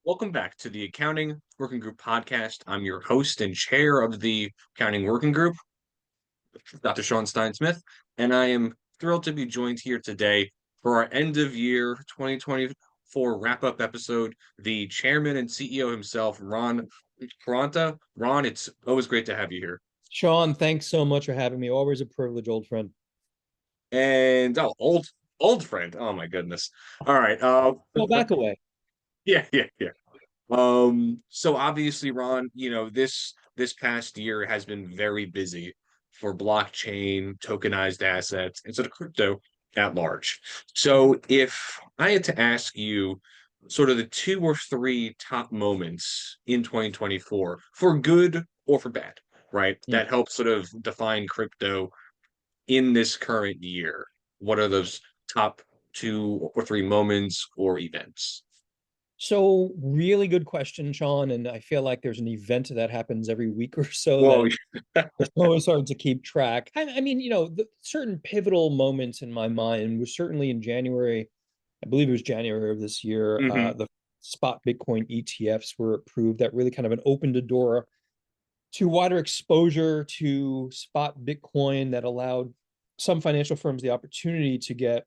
Welcome back to the Accounting Working Group podcast. I'm your host and chair of the Accounting Working Group, Dr. Stein Smith, and I am thrilled to be joined here today for our end of year 2024 wrap up episode. The chairman and CEO himself, Ron Quaranta. Ron, it's always great to have you here. Sean, thanks so much for having me. Always a privilege, old friend. And old friend. Oh my goodness. All right. Go back away. Yeah. So obviously, Ron, this past year has been very busy for blockchain, tokenized assets, and sort of crypto at large. So if I had to ask you sort of the two or three top moments in 2024 for good or for bad, right? Hmm. That helps sort of define crypto in this current year. What are those top two or three moments or events? So, really good question, Sean. And I feel like there's an event that happens every week or so Well, that it's always hard to keep track. I mean, the certain pivotal moments in my mind was certainly in January. I believe it was January of this year. mhm. The spot Bitcoin ETFs were approved. That really kind of opened a door to wider exposure to spot Bitcoin that allowed some financial firms the opportunity to get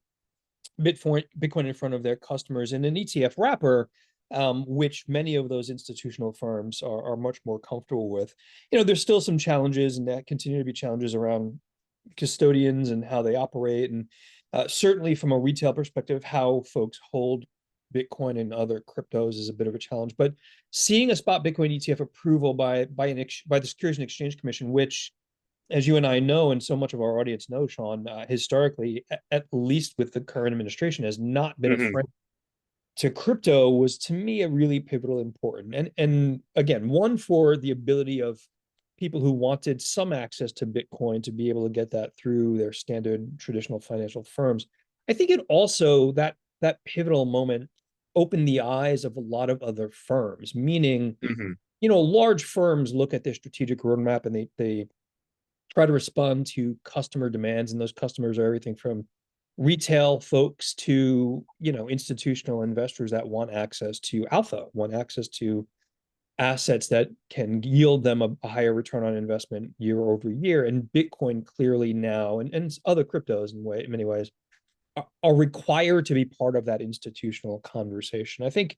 Bitcoin in front of their customers in an ETF wrapper, which many of those institutional firms are much more comfortable with. There's still some challenges, and that continue to be challenges around custodians and how they operate, and certainly from a retail perspective, how folks hold Bitcoin and other cryptos is a bit of a challenge. But seeing a spot Bitcoin ETF approval by the Securities and Exchange Commission, which, as you and I know, and so much of our audience know, Sean, historically, at least with the current administration, has not been a Mhm. friend to crypto, was to me a really pivotal important. And again, one, for the ability of people who wanted some access to Bitcoin to be able to get that through their standard traditional financial firms. I think it also, that pivotal moment, opened the eyes of a lot of other firms, meaning, Mhm. large firms look at their strategic roadmap and they try to respond to customer demands, and those customers are everything from retail folks to institutional investors that want access to alpha, want access to assets that can yield them a higher return on investment year over year. And Bitcoin clearly now, and other cryptos in many ways, are required to be part of that institutional conversation. I think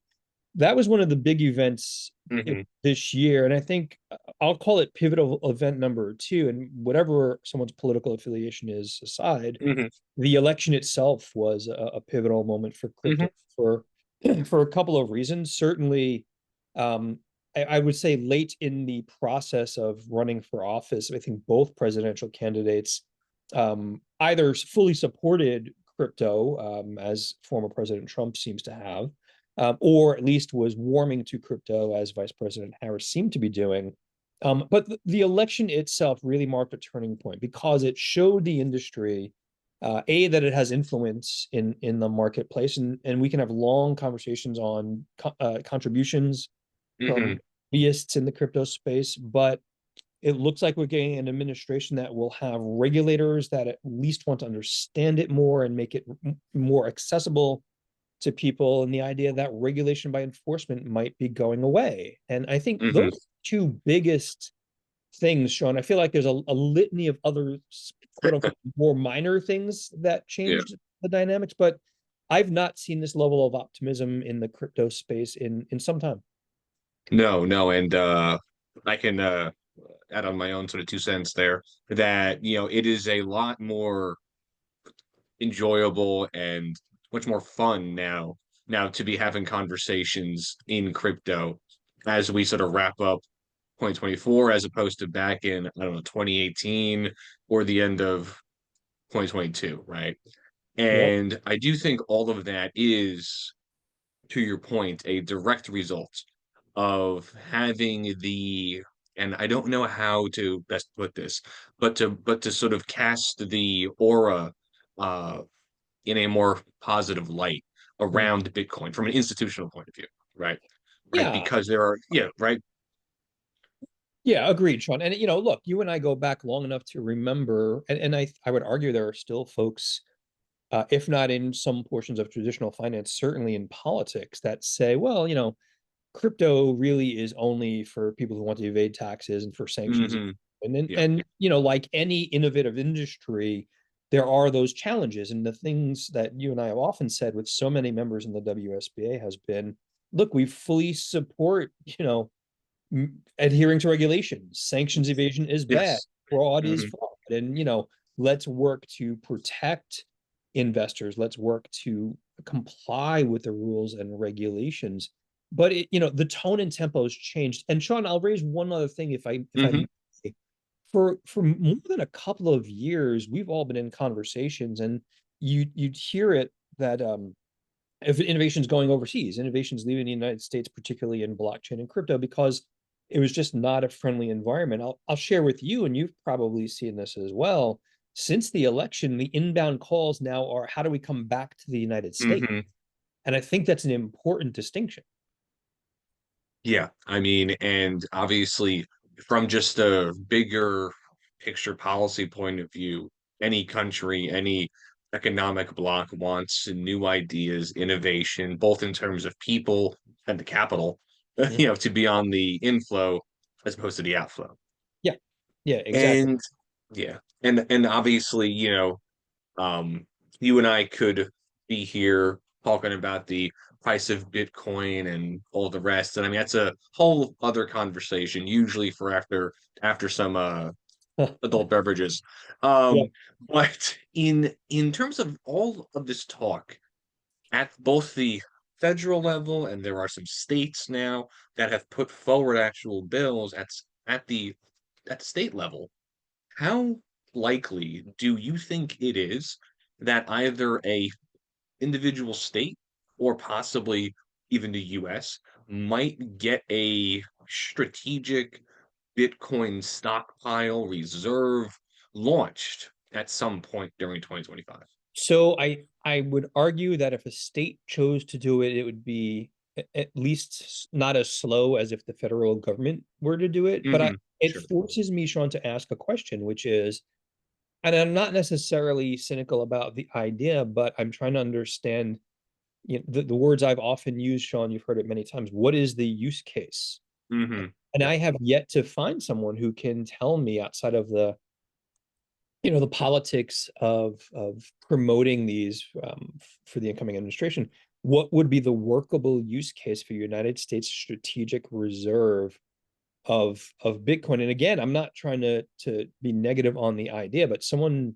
that was one of the big events Mhm. this year. And I think I'll call it pivotal event number two. And whatever someone's political affiliation is aside, Mhm. the election itself was a pivotal moment for crypto Mhm. for for a couple of reasons. Certainly, I would say late in the process of running for office, I think both presidential candidates either fully supported crypto, as former President Trump seems to have, or at least was warming to crypto, as Vice President Harris seemed to be doing. But the election itself really marked a turning point because it showed the industry, that it has influence in the marketplace, and we can have long conversations on contributions from Mhm. lobbyists in the crypto space, but it looks like we're getting an administration that will have regulators that at least want to understand it more and make it more accessible to people, and the idea that regulation by enforcement might be going away. And I think Mhm. those two biggest things, Sean. I feel like there's a litany of other quote unquote more minor things that Yeah. changed the dynamics, but I've not seen this level of optimism in the crypto space in some time. No, and I can add on my own sort of 2 cents there that it is a lot more enjoyable and much more fun now to be having conversations in crypto as we sort of wrap up 2024 as opposed to back in, I don't know, 2018 or the end of 2022, right? Yep. And I do think all of that is, to your point, a direct result of having and I don't know how to best put this, but to sort of cast the aura uh, in a more positive light Mm. around Bitcoin from an institutional point of view, right? Right, Yeah. because there are, yeah, right. Yeah, agreed, Sean. And look, you and I go back long enough to remember, and I would argue there are still folks, if not in some portions of traditional finance, certainly in politics, that say, well, crypto really is only for people who want to evade taxes and for sanctions. Hmm. Yeah. And like any innovative industry, there are those challenges. And the things that you and I have often said with so many members in the WSBA has been, look, we fully support, adhering to regulations. Sanctions evasion is bad. Yes. Fraud is Hmm. fraud. And, let's work to protect investors. Let's work to comply with the rules and regulations. But the tone and tempo has changed. And Sean, I'll raise one other thing if I Hmm. may. For more than a couple of years, we've all been in conversations, and you'd hear it that if innovation's going overseas, innovation's leaving the United States, particularly in blockchain and crypto, because it was just not a friendly environment. I'll share with you, and you've probably seen this as well. Since the election, the inbound calls now are, how do we come back to the United States? Hmm. And I think that's an important distinction. Yeah, I mean, and obviously, from just a bigger picture policy point of view, any country, any economic bloc wants new ideas, innovation, both in terms of people and the capital, Mhm. to be on the inflow as opposed to the outflow. Yeah, yeah, exactly. And yeah, and obviously, um, you and I could be here talking about the price of Bitcoin and all the rest. And I mean, that's a whole other conversation, usually for after some adult beverages. Yeah. Um, but in terms of all of this talk at both the federal level, and there are some states now that have put forward actual bills at the state level. How likely do you think it is that either a individual state or possibly even the US might get a strategic Bitcoin stockpile reserve launched at some point during 2025? So I would argue that if a state chose to do it, it would be at least not as slow as if the federal government were to do it. But Hmm. it Sure. forces me, Sean, to ask a question, which is, and I'm not necessarily cynical about the idea, but I'm trying to understand, the words I've often used, Sean, you've heard it many times. What is the use case? Hmm. And Yeah. I have yet to find someone who can tell me, outside of the politics of promoting these, for the incoming administration, what would be the workable use case for United States strategic reserve of Bitcoin? And again, I'm not trying to be negative on the idea, but someone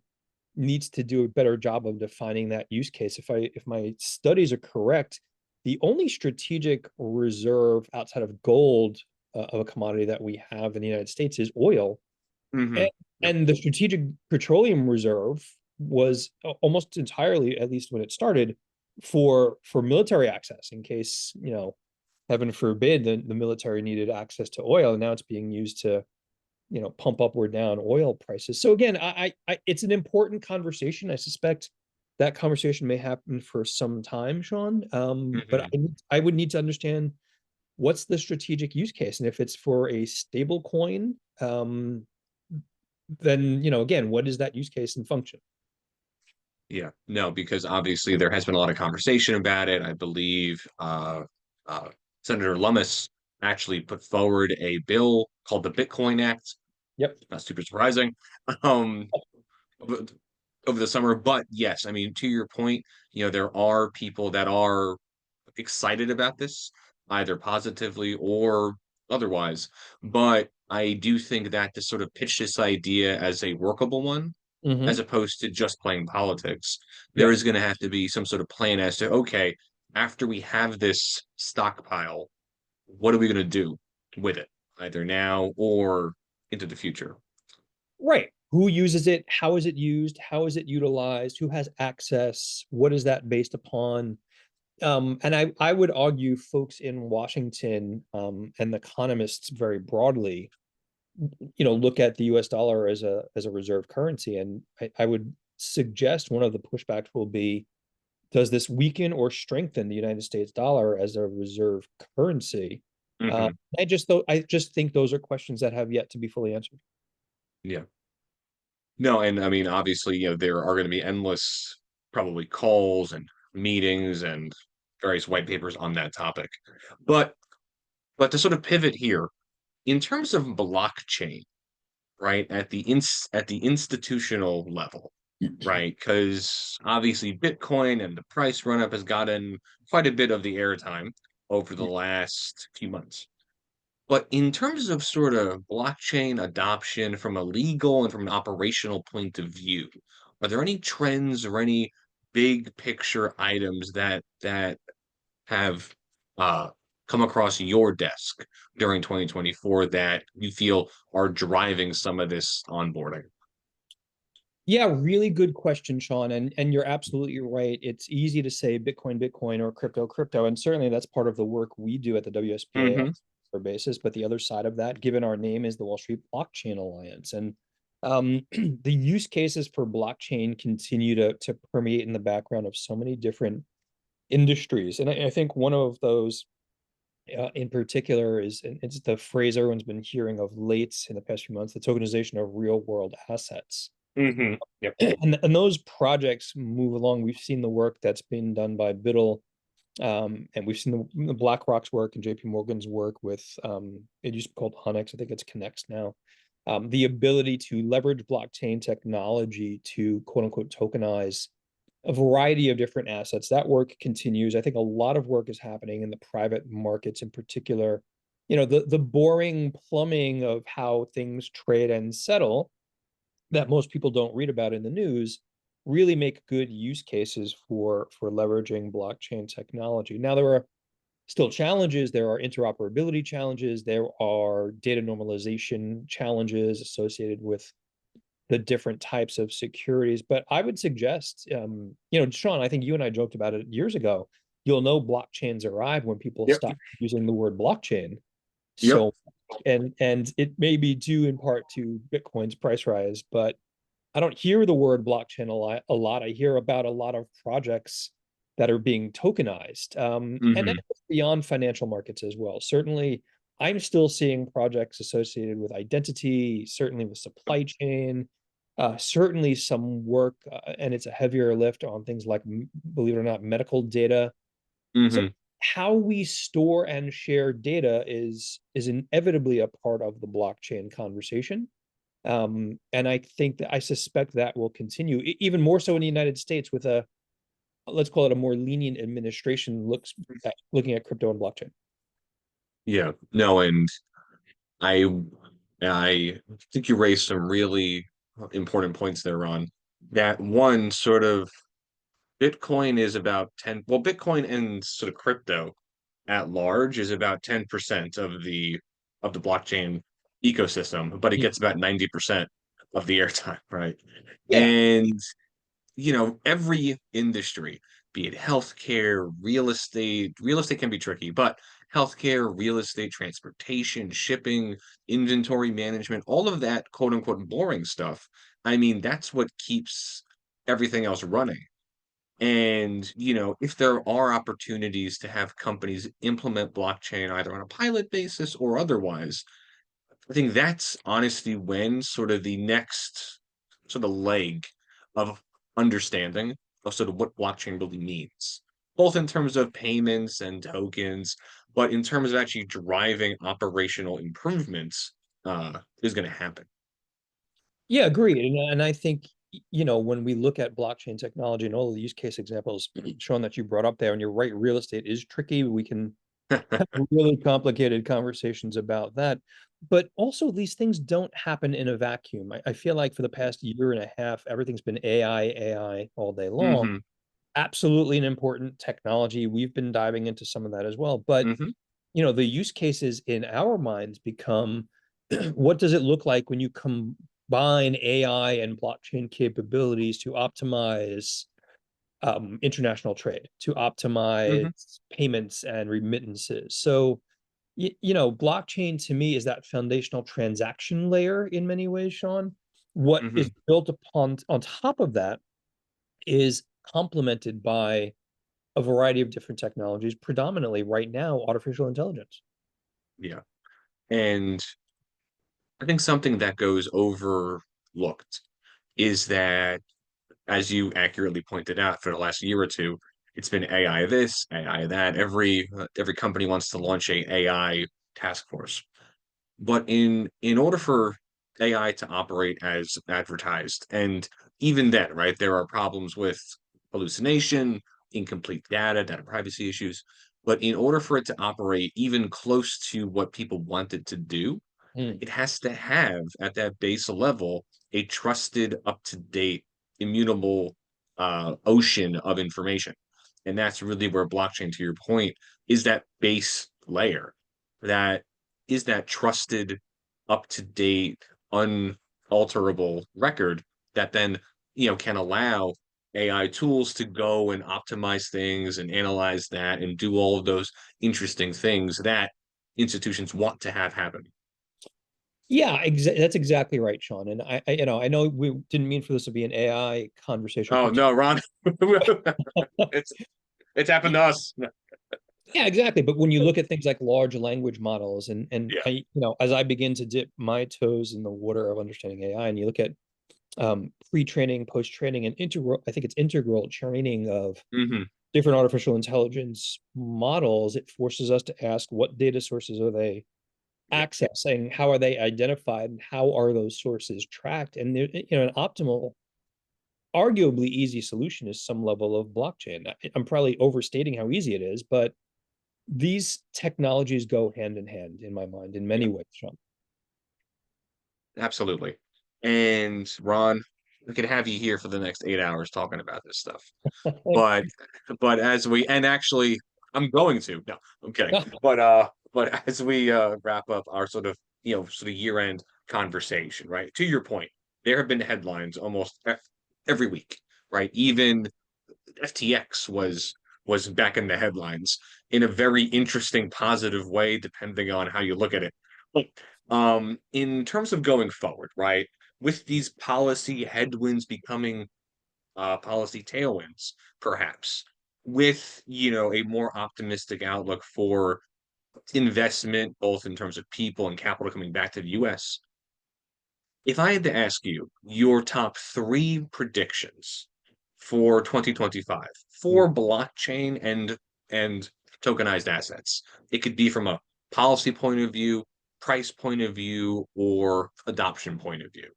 needs to do a better job of defining that use case. If my studies are correct, the only strategic reserve outside of gold, of a commodity that we have in the United States, is oil. Hmm. And, Yep. and the Strategic Petroleum Reserve was almost entirely, at least when it started, for military access, in case, heaven forbid, the military needed access to oil. And now it's being used to, pump up or down oil prices. So again, it's an important conversation. I suspect that conversation may happen for some time, Sean. But Hmm. I would need to understand what's the strategic use case, and if it's for a stable coin, then, again, what is that use case and function? Yeah, no, because obviously there has been a lot of conversation about it. I believe uh, Senator Lummis actually put forward a bill called the Bitcoin Act. Yep. Not super surprising. Um, over over the summer, but yes, I mean, to your point, there are people that are excited about this, either positively or otherwise. But I do think that to sort of pitch this idea as a workable one, as Mm-hmm. opposed to just playing politics, there Yeah. is going to have to be some sort of plan as to, okay, after we have this stockpile, what are we going to do with it, either now or into the future? Right. Who uses it? How is it used? How is it utilized? Who has access? What is that based upon? And I would argue folks in Washington, and the economists very broadly, look at the US dollar as a reserve currency. And I would suggest one of the pushbacks will be, does this weaken or strengthen the United States dollar as a reserve currency? Uh, Hmm. I just think those are questions that have yet to be fully answered. Yeah. No, and I mean, obviously, there are going to be endless probably calls and meetings and various white papers on that topic. But But to sort of pivot here, in terms of blockchain, right, at the institutional level, right? Because obviously Bitcoin and the price run up has gotten quite a bit of the airtime over the last few months. But in terms of sort of blockchain adoption from a legal and from an operational point of view, are there any trends or any big picture items that have uh, come across your desk during 2024 that you feel are driving some of this onboarding? Yeah, really good question, Sean. And you're absolutely right. It's easy to say Bitcoin, Bitcoin, or crypto, crypto. And certainly that's part of the work we do at the WSBA on Hmm. a basis. But the other side of that, given our name, is the Wall Street Blockchain Alliance. And the use cases for blockchain continue to permeate in the background of so many different industries. And I think one of those in particular is, and it's the phrase everyone's been hearing of late in the past few months, the tokenization of real world assets. Hmm. Yep. And those projects move along. We've seen the work that's been done by Biddle, and we've seen the BlackRock's work and JP Morgan's work with it used to be called Hunex. I think it's Connex now. The ability to leverage blockchain technology to quote unquote tokenize a variety of different assets. That work continues. I think a lot of work is happening in the private markets in particular. You know, the boring plumbing of how things trade and settle that most people don't read about in the news really make good use cases for leveraging blockchain technology. Now there are still challenges. There are interoperability challenges. There are data normalization challenges associated with the different types of securities. But I would suggest, Sean, I think you and I joked about it years ago. You'll know blockchains arrive when people Yep. stop using the word blockchain. Yep. So, and it may be due in part to Bitcoin's price rise, but I don't hear the word blockchain a lot. I hear about a lot of projects that are being tokenized. And then Hmm. beyond financial markets as well. Certainly, I'm still seeing projects associated with identity, certainly with supply chain, certainly some work, and it's a heavier lift on things like, believe it or not, medical data. So Hmm. how we store and share data is inevitably a part of the blockchain conversation. And I think that I suspect that will continue even more so in the United States with a, let's call it, a more lenient administration looking at crypto and blockchain. Yeah. No, and I I think you raised some really important points there, Ron. That one sort of Bitcoin is about 10, well, Bitcoin and sort of crypto at large is about 10% of the blockchain ecosystem, but it Yeah. gets about 90% of the airtime, right? Yeah. And every industry, be it healthcare, real estate can be tricky, but healthcare, real estate, transportation, shipping, inventory management, all of that quote unquote boring stuff. I mean, that's what keeps everything else running. And, if there are opportunities to have companies implement blockchain either on a pilot basis or otherwise, I think that's honestly when sort of the next sort of leg of understanding of sort of what blockchain really means, both in terms of payments and tokens, but in terms of actually driving operational improvements, is going to happen. Yeah, agreed. And I think, when we look at blockchain technology and all of the use case examples, Sean, that you brought up there, and you're right, real estate is tricky. We can have really complicated conversations about that. But also, these things don't happen in a vacuum. I feel like for the past year and a half, everything's been AI all day long. Hmm. Absolutely an important technology. We've been diving into some of that as well. But, Hmm. the use cases in our minds become what does it look like when you combine AI and blockchain capabilities to optimize international trade, to Hmm. optimize payments and remittances? So, blockchain to me is that foundational transaction layer in many ways, Sean. What is Hmm. built upon on top of that is complemented by a variety of different technologies, predominantly right now, artificial intelligence. Yeah. And I think something that goes overlooked is that, as you accurately pointed out, for the last year or two, it's been AI this, AI that. Every company wants to launch a AI task force. But in order for AI to operate as advertised, and even then, right, there are problems with hallucination, incomplete data privacy issues. But in order for it to operate even close to what people want it to do, Mm. it has to have at that base level a trusted, up-to-date, immutable ocean of information. And that's really where blockchain, to your point, is that base layer that is that trusted, up-to-date, unalterable record that then can allow AI tools to go and optimize things and analyze that and do all of those interesting things that institutions want to have happen. Yeah, that's exactly right, Sean. And I know we didn't mean for this to be an AI conversation. Oh no, Ron. it's it's happened to us. Yeah, exactly. But when you look at things like large language models, and Yeah. as I begin to dip my toes in the water of understanding AI, and you look at pre-training, post-training, and integral, I think it's integral training of Hmm. different artificial intelligence models, it forces us to ask what data sources are they Yeah. accessing, how are they identified, and how are those sources tracked? And an optimal, arguably easy solution is some level of blockchain. I'm probably overstating how easy it is, but these technologies go hand in hand in my mind in Yeah. many ways, Sean. Absolutely. And Ron, we could have you here for the next 8 hours talking about this stuff. But as we and actually I'm going to. No, I'm kidding. But as we wrap up our sort of year-end conversation, right? To your point, there have been headlines almost every week, right? Even FTX was back in the headlines in a very interesting, positive way, depending on how you look at it. But, in terms of going forward, right, with these policy headwinds becoming policy tailwinds, perhaps, with a more optimistic outlook for investment, both in terms of people and capital coming back to the U.S. If I had to ask you your top three predictions for 2025 for blockchain and tokenized assets, it could be from a policy point of view, price point of view, or adoption point of view.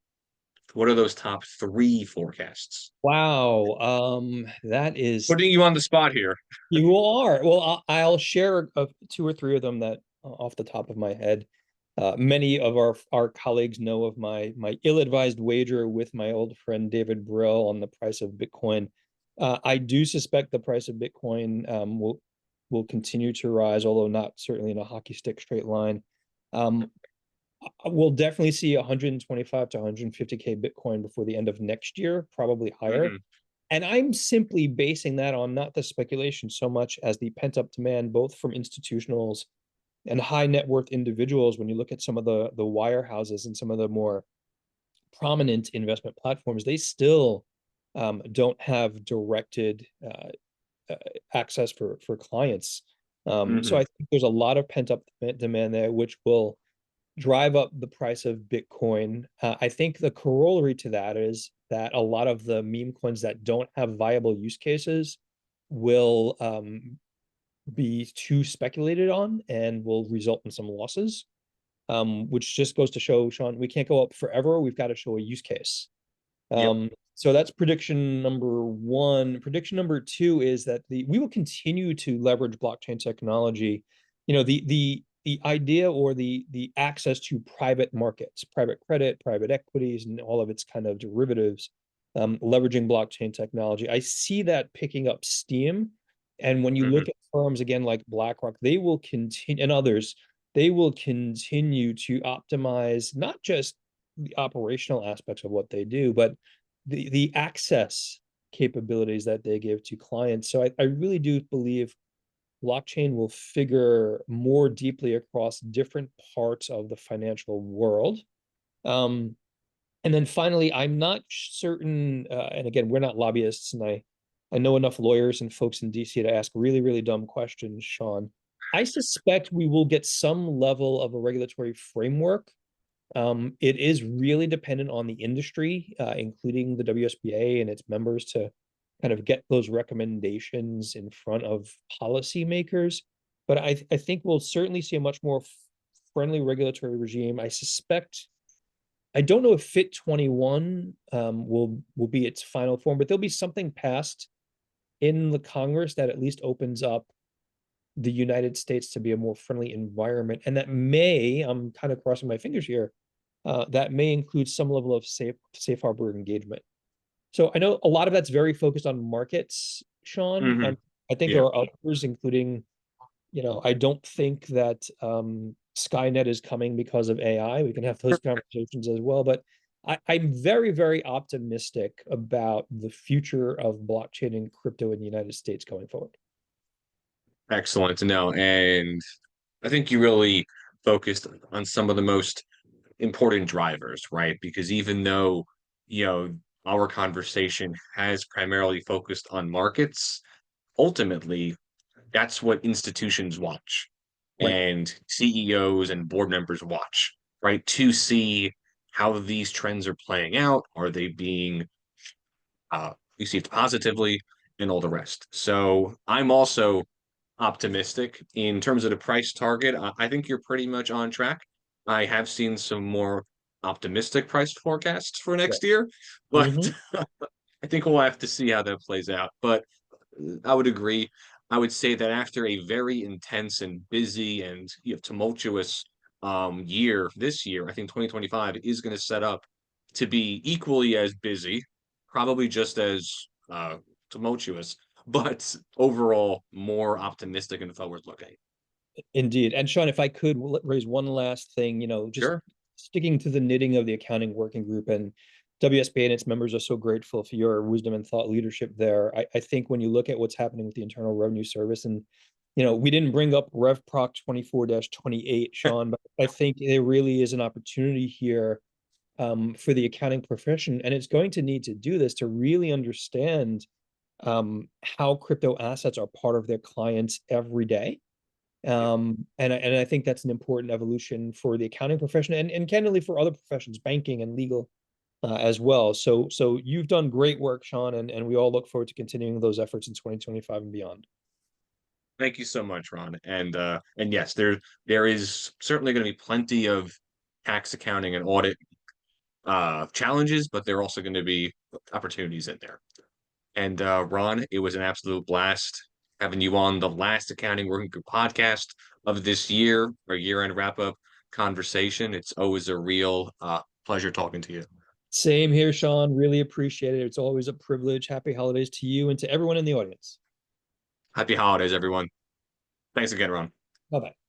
What are those top three forecasts? Wow, that is Putting you on the spot here. you are. Well, I'll share two or three of them that off the top of my head. Many of our colleagues know of my ill-advised wager with my old friend David Brill on the price of Bitcoin. I do suspect the price of Bitcoin will continue to rise, although not certainly in a hockey stick straight line. Um, we'll definitely see 125 to 150K Bitcoin before the end of next year, probably higher. Hmm. And I'm simply basing that on not the speculation so much as the pent up demand, both from institutionals and high net worth individuals. When you look at some of the wirehouses and some of the more prominent investment platforms, they still don't have directed access for clients. So Hmm. I think there's a lot of pent up demand there, which will drive up the price of Bitcoin. I think the corollary to that is that a lot of the meme coins that don't have viable use cases will be too speculated on and will result in some losses, which just goes to show, Sean, we can't go up forever. We've got to show a use case. Yep. So that's prediction number one. Prediction number two is that we will continue to leverage blockchain technology. The idea or the access to private markets, private credit, private equities, and all of its kind of derivatives, leveraging blockchain technology. I see that picking up steam. And when you Hmm. look at firms again like BlackRock, they will continue, and others, they will continue to optimize not just the operational aspects of what they do, but the access capabilities that they give to clients. So I really do believe blockchain will figure more deeply across different parts of the financial world. Um, and then finally, I'm not certain, and again, we're not lobbyists, and I know enough lawyers and folks in DC to ask really, really dumb questions, Sean. I suspect we will get some level of a regulatory framework. It is really dependent on the industry, including the WSBA and its members, to kind of get those recommendations in front of policymakers. But I think we'll certainly see a much more friendly regulatory regime. I suspect, I don't know if Fit 21 will be its final form, but there'll be something passed in the Congress that at least opens up the United States to be a more friendly environment. And that may, I'm kind of crossing my fingers here, that may include some level of safe harbor engagement. So I know a lot of that's very focused on markets, Sean. Hmm. I think Yeah. there are others, including, I don't think that Skynet is coming because of AI. We can have those conversations as well. But I'm very, very optimistic about the future of blockchain and crypto in the United States going forward. Excellent to know. And I think you really focused on some of the most important drivers, right? Because even though, you know, our conversation has primarily focused on markets, ultimately, that's what institutions watch Right. and CEOs and board members watch, right? To see how these trends are playing out. Are they being received positively and all the rest? So I'm also optimistic in terms of the price target. I think you're pretty much on track. I have seen some more optimistic price forecasts for Yeah. next year, but Hmm. I think we'll have to see how that plays out. But I would agree. I would say that after a very intense and busy and tumultuous year this year, I think 2025 is going to set up to be equally as busy, probably just as tumultuous, but overall more optimistic and forward looking. Indeed. And Sean, if I could raise one last thing, just Sure. sticking to the knitting of the accounting working group, and WSBA and its members are so grateful for your wisdom and thought leadership there. I think when you look at what's happening with the Internal Revenue Service, and we didn't bring up RevProc 24-28, Sean, but I think there really is an opportunity here for the accounting profession, and it's going to need to do this to really understand how crypto assets are part of their clients every day. Yeah. And I think that's an important evolution for the accounting profession, and candidly for other professions, banking and legal as well. So you've done great work, Sean, and we all look forward to continuing those efforts in 2025 and beyond. Thank you so much, Ron. And yes, there is certainly going to be plenty of tax accounting and audit challenges, but there are also going to be opportunities in there. And Ron, it was an absolute blast having you on the last Accounting Working Group podcast of this year, our year-end wrap-up conversation. It's always a real pleasure talking to you. Same here, Sean. Really appreciate it. It's always a privilege. Happy holidays to you and to everyone in the audience. Happy holidays, everyone. Thanks again, Ron. Bye bye.